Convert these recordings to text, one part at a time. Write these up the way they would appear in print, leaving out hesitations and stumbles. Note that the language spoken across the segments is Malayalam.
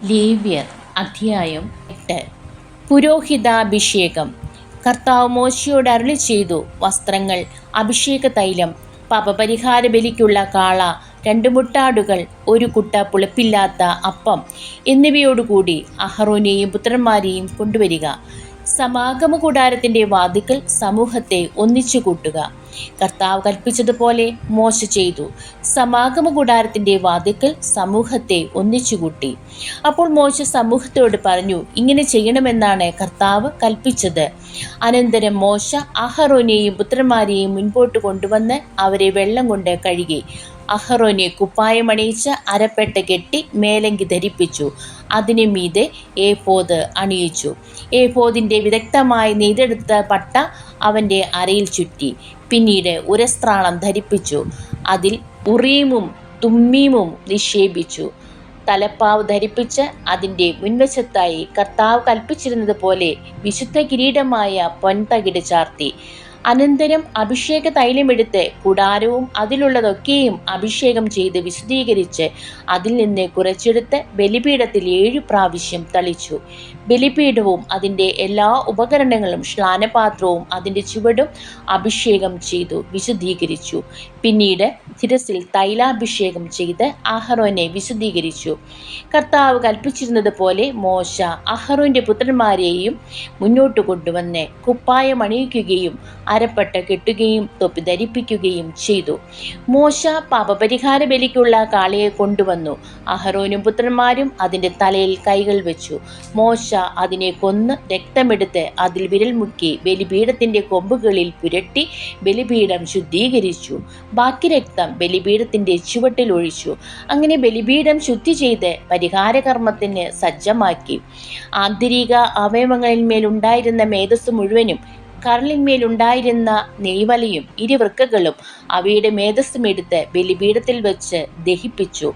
ലേവ്യർ അധ്യായം 8. പുരോഹിതാഭിഷേകം. കർത്താവ് മോശയോട് അരുളി ചെയ്തു, വസ്ത്രങ്ങൾ, അഭിഷേക തൈലം, പാപപരിഹാര ബലിക്കുള്ള കാള, 2 മുട്ടാടുകൾ, 1 കുട്ട പുളിപ്പില്ലാത്ത അപ്പം എന്നിവയോടുകൂടി അഹറോനെയും പുത്രന്മാരെയും കൊണ്ടുവരിക. സമാഗമ കൂടാരത്തിൻ്റെ വാതിൽക്കൽ സമൂഹത്തെ ഒന്നിച്ചു കൂട്ടുക. കർത്താവ് കൽപ്പിച്ചതുപോലെ മോശ ചെയ്തു. സമാഗമ കൂടാരത്തിൻ്റെ വാതിൽക്കൽ സമൂഹത്തെ ഒന്നിച്ചുകൂട്ടി. അപ്പോൾ മോശ സമൂഹത്തോട് പറഞ്ഞു, ഇങ്ങനെ ചെയ്യണമെന്നാണ് കർത്താവ് കൽപ്പിച്ചത്. അനന്തരം മോശ അഹറോനെയും പുത്രന്മാരെയും മുൻപോട്ട് കൊണ്ടുവന്ന് അവരെ വെള്ളം കൊണ്ട് കഴുകി. അഹറോനെ കുപ്പായമണിയിച്ച് അരപ്പെട്ട കെട്ടി മേലങ്കി ധരിപ്പിച്ചു. അതിനു മീതെ ഏഫോദ് അണിയിച്ചു. ഏഫോദിൻ്റെ വിദഗ്ധമായി നെയ്തെടുത്ത പട്ട അവൻ്റെ അരയിൽ ചുറ്റി. പിന്നീട് ഉരസ്ത്രാണം ധരിപ്പിച്ചു. അതിൽ ഉറീമും തുമ്മീമും നിക്ഷേപിച്ചു. തലപ്പാവ് ധരിപ്പിച്ച് അതിൻ്റെ മുൻവശത്തായി കർത്താവ് കൽപ്പിച്ചിരുന്നത് പോലെ വിശുദ്ധ കിരീടമായ പൊൻതകിട് ചാർത്തി. അനന്തരം അഭിഷേക തൈലമെടുത്ത് കൂടാരവും അതിലുള്ളതൊക്കെയും അഭിഷേകം ചെയ്ത് വിശുദ്ധീകരിച്ച് അതിൽ നിന്ന് കുറച്ചെടുത്ത് ബലിപീഠത്തിൽ 7 പ്രാവശ്യം തളിച്ചു. ബലിപീഠവും അതിൻ്റെ എല്ലാ ഉപകരണങ്ങളും സ്നാനപാത്രവും അതിൻ്റെ ചുവടും അഭിഷേകം ചെയ്തു വിശുദ്ധീകരിച്ചു. പിന്നീട് ശിരസിൽ തൈലാഭിഷേകം ചെയ്ത് അഹറോനെ വിശുദ്ധീകരിച്ചു. കർത്താവ് കൽപ്പിച്ചിരുന്നത് പോലെ മോശ അഹറോന്റെ പുത്രന്മാരെയും മുന്നോട്ട് കൊണ്ടുവന്ന് കുപ്പായം അണിയിക്കുകയും അരപ്പട്ട കെട്ടുകയും തൊപ്പി ധരിപ്പിക്കുകയും ചെയ്തു. മോശ പാപപരിഹാര ബലിക്കുള്ള കാളയെ കൊണ്ടുവന്നു. അഹറോനും പുത്രന്മാരും അതിൻ്റെ തലയിൽ കൈകൾ വെച്ചു. മോശ അതിനെ കൊന്ന് രക്തമെടുത്ത് അതിൽ വിരൽ മുക്കി ബലിപീഠത്തിൻ്റെ കൊമ്പുകളിൽ പുരട്ടി ബലിപീഠം ശുദ്ധീകരിച്ചു. ബാക്കി രക്തം ബലിപീഠത്തിൻ്റെ ചുവട്ടിൽ ഒഴിച്ചു. അങ്ങനെ ബലിപീഠം ശുദ്ധി ചെയ്ത് പരിഹാരകർമ്മത്തിന് സജ്ജമാക്കി. ആന്തരിക അവയവങ്ങളിന്മേലുണ്ടായിരുന്ന മേധസ് മുഴുവനും കരളിന്മേലുണ്ടായിരുന്ന നെയ്വലയും 2 വൃക്കകളും അവയുടെ മേധസ്സുമെടുത്ത് ബലിപീഠത്തിൽ വെച്ച് ദഹിപ്പിച്ചു.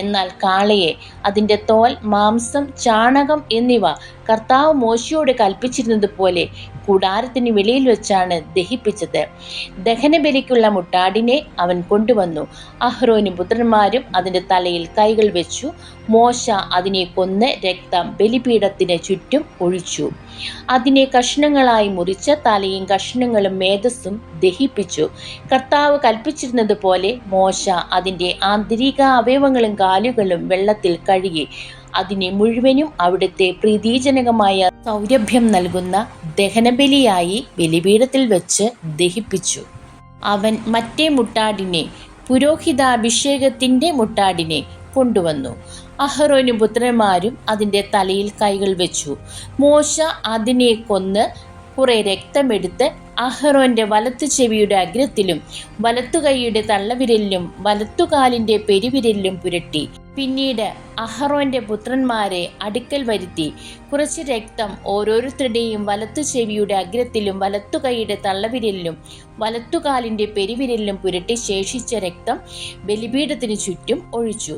എന്നാൽ കാളയെ, അതിൻ്റെ തോൽ, മാംസം, ചാണകം എന്നിവ കർത്താവ് മോശയോട് കൽപ്പിച്ചിരുന്നത് പോലെ കൂടാരത്തിന് വെളിയിൽ വെച്ചാണ് ദഹിപ്പിച്ചത്. ദഹനബലിക്കുള്ള മുട്ടാടിനെ അവൻ കൊണ്ടുവന്നു. അഹ്റോനും പുത്രന്മാരും അതിൻ്റെ തലയിൽ കൈകൾ വെച്ചു. മോശ അതിനെ കൊന്ന് രക്തം ബലിപീഠത്തിന് ചുറ്റും ഒഴിച്ചു. അതിനെ കഷ്ണങ്ങളായി മുറിച്ച് തലയും കഷ്ണങ്ങളും മേധസ്സും ദഹിപ്പിച്ചു. കർത്താവ് കൽപ്പിച്ചിരുന്നത് പോലെ മോശ അതിൻ്റെ ആന്തരിക അവയവങ്ങളും കാലുകളും വെള്ളത്തിൽ കഴുകി. അതിനെ മുഴുവനും അവിടുത്തെ പ്രീതിജനകമായ സൗരഭ്യം നൽകുന്ന ദഹനബലിയായി ബലിപീഠത്തിൽ വെച്ച് ദഹിപ്പിച്ചു. അവൻ മറ്റേ മുട്ടാടിനെ, പുരോഹിതാഭിഷേകത്തിൻ്റെ മുട്ടാടിനെ കൊണ്ടുവന്നു. അഹറോനും പുത്രന്മാരും അതിൻ്റെ തലയിൽ കൈകൾ വെച്ചു. മോശ അതിനെ കൊന്ന് കുറെ രക്തമെടുത്ത് അഹറോന്റെ വലത്തു ചെവിയുടെ അഗ്രത്തിലും വലത്തുകൈയുടെ തള്ളവിരലിലും വലത്തുകാലിൻ്റെ പെരുവിരലിലും പുരട്ടി. പിന്നീട് അഹറോന്റെ പുത്രന്മാരെ അടുക്കൽ വരുത്തി. കുറച്ച് രക്തം ഓരോരുത്തരുടെയും വലത്തു ചെവിയുടെ അഗ്രത്തിലും വലത്തുകൈയുടെ തള്ളവിരലിലും വലത്തുകാലിൻ്റെ പെരുവിരലിലും പുരട്ടി ശേഷിച്ച രക്തം ബലിപീഠത്തിന് ചുറ്റും ഒഴിച്ചു.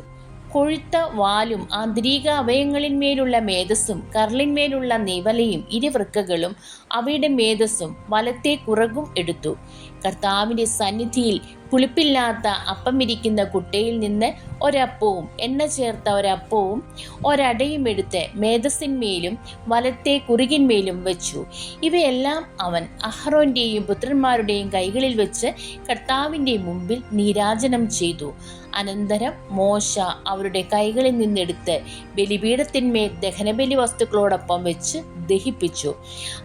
കൊഴുത്ത വാലും ആന്തരിക അവയവങ്ങളിന്മേലുള്ള മേധസ്സും കരളിന്മേലുള്ള നെയ്വലയും 2 വൃക്കകളും അവയുടെ മേധസ്സും വലത്തെ കുറകും എടുത്തു. കർത്താവിൻ്റെ സന്നിധിയിൽ പുളിപ്പില്ലാത്ത അപ്പമിരിക്കുന്ന കുട്ടയിൽ നിന്ന് ഒരപ്പവും എണ്ണ ചേർത്ത ഒരപ്പവും ഒരടയും എടുത്ത് മേധസ്സിന്മേലും വലത്തെ കുറുകിന്മേലും വെച്ചു. ഇവയെല്ലാം അവൻ അഹറോന്റെയും പുത്രന്മാരുടെയും കൈകളിൽ വെച്ച് കർത്താവിൻ്റെ മുമ്പിൽ നീരാജനം ചെയ്തു. അനന്തരം മോശ അവരുടെ കൈകളിൽ നിന്നെടുത്ത് ബലിപീഠത്തിന്മേൽ ദഹനബലി വസ്തുക്കളോടൊപ്പം വെച്ച് ദഹിപ്പിച്ചു.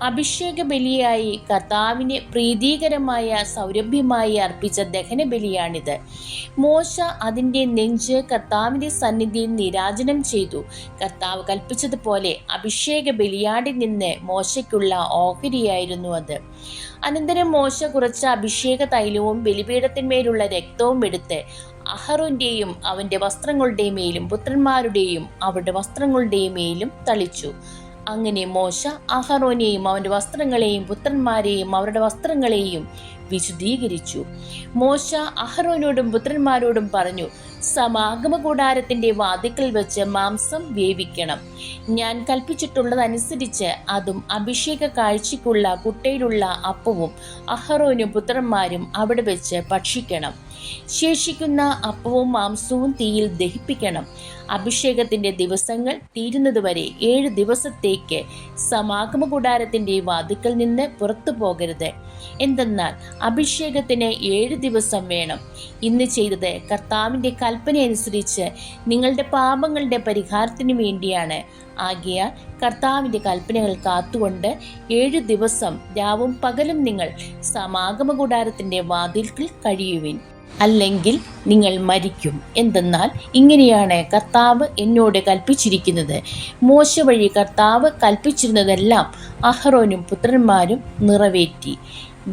അഭിഷേക ബലിയായി കർത്താവിന് പ്രീതികരമായ സൗരഭ്യമായി അർപ്പിച്ച ദഹനബലിയാണിത്. മോശ അതിൻ്റെ നെഞ്ച് കർത്താവിൻ്റെ സന്നിധിയിൽ നീരാജനം ചെയ്തു. കർത്താവ് കൽപ്പിച്ചതുപോലെ അഭിഷേക ബലിയാടിൽ നിന്ന് മോശയ്ക്കുള്ള ഓഹരിയായിരുന്നു അത്. അനന്തരം മോശ കുറച്ച അഭിഷേക തൈലവും ബലിപീഠത്തിന്മേലുള്ള രക്തവും എടുത്ത് അഹറോന്റെയും അവൻ്റെ വസ്ത്രങ്ങളുടെ മേലും പുത്രന്മാരുടെയും അവരുടെ വസ്ത്രങ്ങളുടെ മേലും തളിച്ചു. അങ്ങനെ മോശ അഹറോനെയും അവൻ്റെ വസ്ത്രങ്ങളെയും പുത്രന്മാരെയും അവരുടെ വസ്ത്രങ്ങളെയും വിശുദ്ധീകരിച്ചു. മോശ അഹറോനോടും പുത്രന്മാരോടും പറഞ്ഞു, സമാഗമ കൂടാരത്തിൻ്റെ വാതിൽക്കൽ വെച്ച് മാംസം വേവിക്കണം. ഞാൻ കൽപ്പിച്ചിട്ടുള്ളതനുസരിച്ച് അതും അഭിഷേക കാഴ്ചയ്ക്കുള്ള കുട്ടയിലുള്ള അപ്പവും അഹറോനും പുത്രന്മാരും അവിടെ വെച്ച് ഭക്ഷിക്കണം. ശേഷിക്കുന്ന അപ്പവും മാംസവും തീയിൽ ദഹിപ്പിക്കണം. അഭിഷേകത്തിൻ്റെ ദിവസങ്ങൾ തീരുന്നതുവരെ 7 ദിവസത്തേക്ക് സമാഗമ കൂടാരത്തിൻ്റെ വാതിക്കൽ നിന്ന് പുറത്തു പോകരുത്. എന്തെന്നാൽ അഭിഷേകത്തിന് 7 ദിവസം വേണം. ഇന്ന് ചെയ്തത് കർത്താവിൻ്റെ കൽപ്പനയനുസരിച്ച് നിങ്ങളുടെ പാപങ്ങളുടെ പരിഹാരത്തിന് വേണ്ടിയാണ്. ആകയാൽ കർത്താവിൻ്റെ കൽപ്പനകൾ കാത്തുകൊണ്ട് 7 ദിവസം രാവും പകലും നിങ്ങൾ സമാഗമ കൂടാരത്തിൻ്റെ വാതിൽക്കൽ കഴിയുവിൻ, അല്ലെങ്കിൽ നിങ്ങൾ മരിക്കും. എന്തെന്നാൽ ഇങ്ങനെയാണ് കർത്താവ് എന്നോട് കൽപ്പിച്ചിരിക്കുന്നത്. മോശ വഴി കർത്താവ് കൽപ്പിച്ചിരുന്നതെല്ലാം അഹ്റോനും പുത്രന്മാരും നിറവേറ്റി.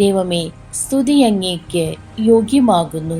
ദൈവമേ, സ്തുതി അങ്ങേക്ക് യോഗ്യമാകുന്നു.